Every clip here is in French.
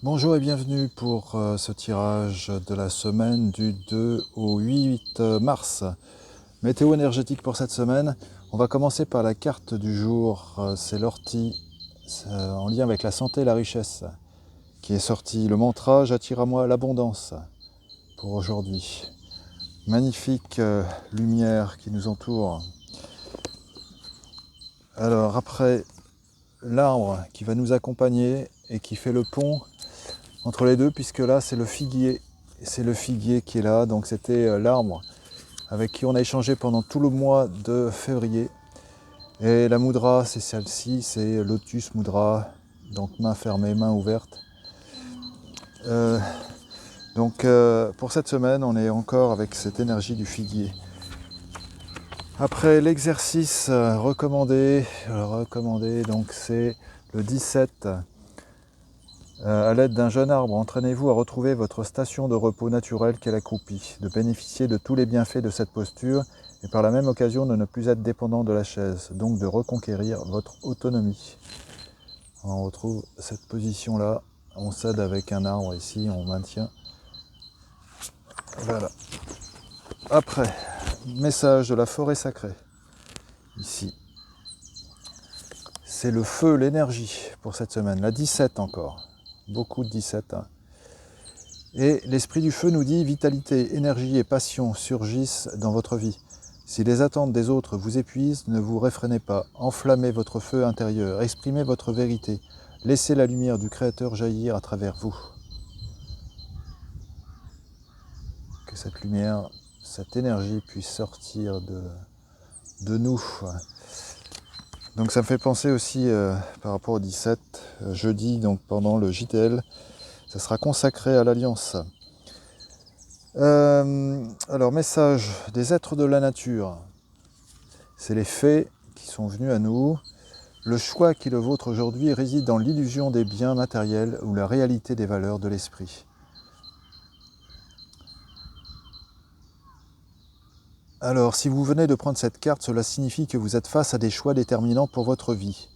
Bonjour et bienvenue pour ce tirage de la semaine du 2 au 8 mars. Météo énergétique pour cette semaine. On va commencer par la carte du jour. C'est l'ortie en lien avec la santé et la richesse qui est sortie. Le mantra j'attire à moi l'abondance pour aujourd'hui. Magnifique lumière qui nous entoure. Alors après, l'arbre qui va nous accompagner et qui fait le pont entre les deux, puisque là c'est le figuier. C'est le figuier qui est là, donc c'était l'arbre avec qui on a échangé pendant tout le mois de février. Et la mudra, c'est celle-ci, c'est Lotus Mudra, donc main fermée, main ouverte. Euh, pour cette semaine, on est encore avec cette énergie du figuier. Après l'exercice recommandé, donc c'est le 17. À l'aide d'un jeune arbre, entraînez-vous à retrouver votre station de repos naturelle qu'est l'accroupi, de bénéficier de tous les bienfaits de cette posture et par la même occasion de ne plus être dépendant de la chaise, donc de reconquérir votre autonomie. On retrouve cette position-là, on s'aide avec un arbre ici, on maintient. Voilà. Après, message de la forêt sacrée, ici. C'est le feu, l'énergie pour cette semaine, la 17 encore, beaucoup de 17. Et l'esprit du feu nous dit vitalité, énergie et passion surgissent dans votre vie. Si les attentes des autres vous épuisent, ne vous réfrénez pas, enflammez votre feu intérieur, exprimez votre vérité, laissez la lumière du Créateur jaillir à travers vous. Que cette lumière, cette énergie puisse sortir de nous. Donc ça me fait penser aussi par rapport au 17, jeudi, donc pendant le JTL, ça sera consacré à l'Alliance. Alors, message des êtres de la nature. C'est les faits qui sont venus à nous. Le choix qui est le vôtre aujourd'hui réside dans l'illusion des biens matériels ou la réalité des valeurs de l'esprit. Alors, si vous venez de prendre cette carte, cela signifie que vous êtes face à des choix déterminants pour votre vie.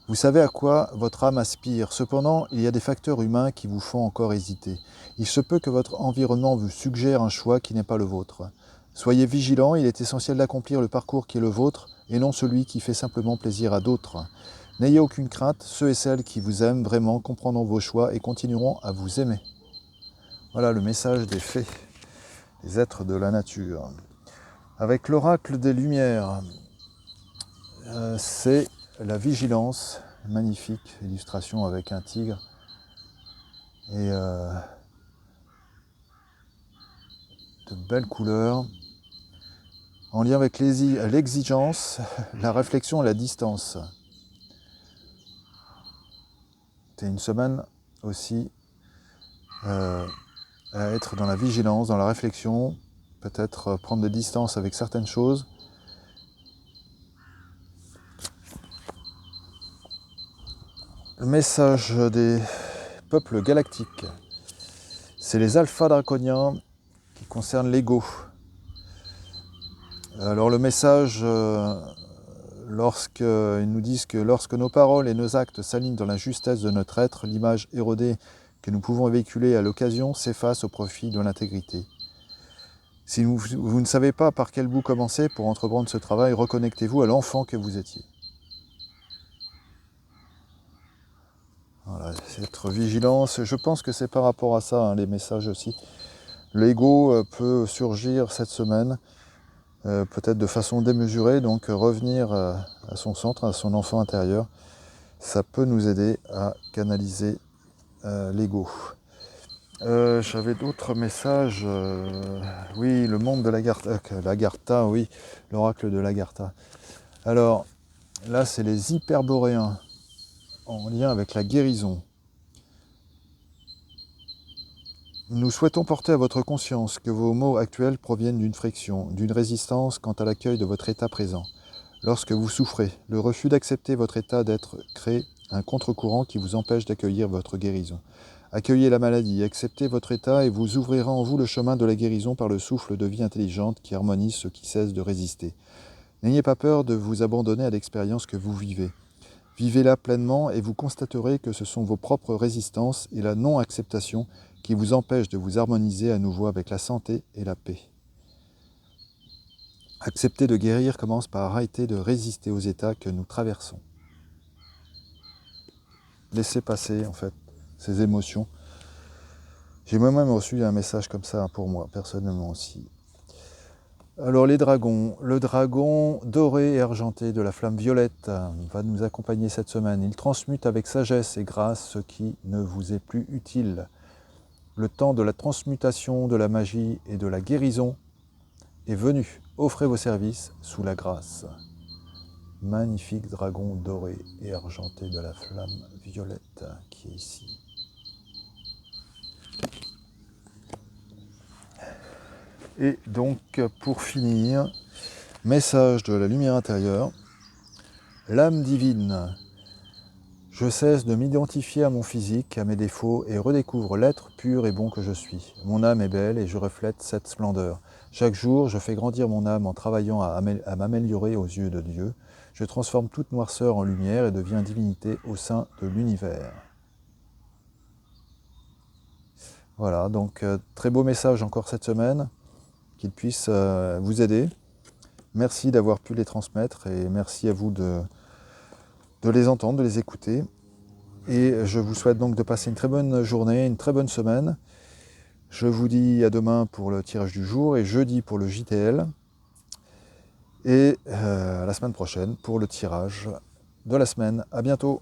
Vous savez à quoi votre âme aspire. Cependant, il y a des facteurs humains qui vous font encore hésiter. Il se peut que votre environnement vous suggère un choix qui n'est pas le vôtre. Soyez vigilants, il est essentiel d'accomplir le parcours qui est le vôtre et non celui qui fait simplement plaisir à d'autres. N'ayez aucune crainte, ceux et celles qui vous aiment vraiment comprendront vos choix et continueront à vous aimer. Voilà le message des fées, des êtres de la nature. Avec l'oracle des Lumières, c'est la vigilance, magnifique illustration avec un tigre et de belles couleurs en lien avec l'exigence, la réflexion et la distance. C'est une semaine aussi à être dans la vigilance, dans la réflexion, peut-être prendre des distances avec certaines choses. Le message des peuples galactiques, c'est les alphas draconiens qui concernent l'ego. Alors le message, lorsqu'ils nous disent que lorsque nos paroles et nos actes s'alignent dans la justesse de notre être, l'image érodée que nous pouvons véhiculer à l'occasion s'efface au profit de l'intégrité. Si vous ne savez pas par quel bout commencer pour entreprendre ce travail, reconnectez-vous à l'enfant que vous étiez. Voilà, c'est être vigilant. Je pense que c'est par rapport à ça, les messages aussi. L'ego peut surgir cette semaine, peut-être de façon démesurée, donc revenir à son centre, à son enfant intérieur, ça peut nous aider à canaliser l'ego. J'avais d'autres messages. Oui, le monde de l'Agartha, oui, l'oracle de l'Agartha. Alors, là, c'est les hyperboréens en lien avec la guérison. Nous souhaitons porter à votre conscience que vos maux actuels proviennent d'une friction, d'une résistance quant à l'accueil de votre état présent. Lorsque vous souffrez, le refus d'accepter votre état d'être crée un contre-courant qui vous empêche d'accueillir votre guérison. Accueillez la maladie, acceptez votre état et vous ouvrirez en vous le chemin de la guérison par le souffle de vie intelligente qui harmonise ceux qui cessent de résister. N'ayez pas peur de vous abandonner à l'expérience que vous vivez. Vivez-la pleinement et vous constaterez que ce sont vos propres résistances et la non-acceptation qui vous empêchent de vous harmoniser à nouveau avec la santé et la paix. Accepter de guérir commence par arrêter de résister aux états que nous traversons. Laissez passer en fait ces émotions. J'ai moi-même reçu un message comme ça pour moi, personnellement aussi. Alors les dragons, le dragon doré et argenté de la flamme violette va nous accompagner cette semaine. Il transmute avec sagesse et grâce ce qui ne vous est plus utile. Le temps de la transmutation, de la magie et de la guérison est venu. Offrez vos services sous la grâce. Magnifique dragon doré et argenté de la flamme violette qui est ici. Et donc pour finir, message de la lumière intérieure, l'âme divine. Je cesse de m'identifier à mon physique, à mes défauts et redécouvre l'être pur et bon que je suis. Mon âme est belle et je reflète cette splendeur. Chaque jour, je fais grandir mon âme en travaillant à m'améliorer aux yeux de Dieu. Je transforme toute noirceur en lumière et deviens divinité au sein de l'univers. Voilà, donc très beau message encore cette semaine, qu'il puisse vous aider. Merci d'avoir pu les transmettre et merci à vous de les entendre, de les écouter. Et je vous souhaite donc de passer une très bonne journée, une très bonne semaine. Je vous dis à demain pour le tirage du jour et jeudi pour le JTL. Et à la semaine prochaine pour le tirage de la semaine. À bientôt.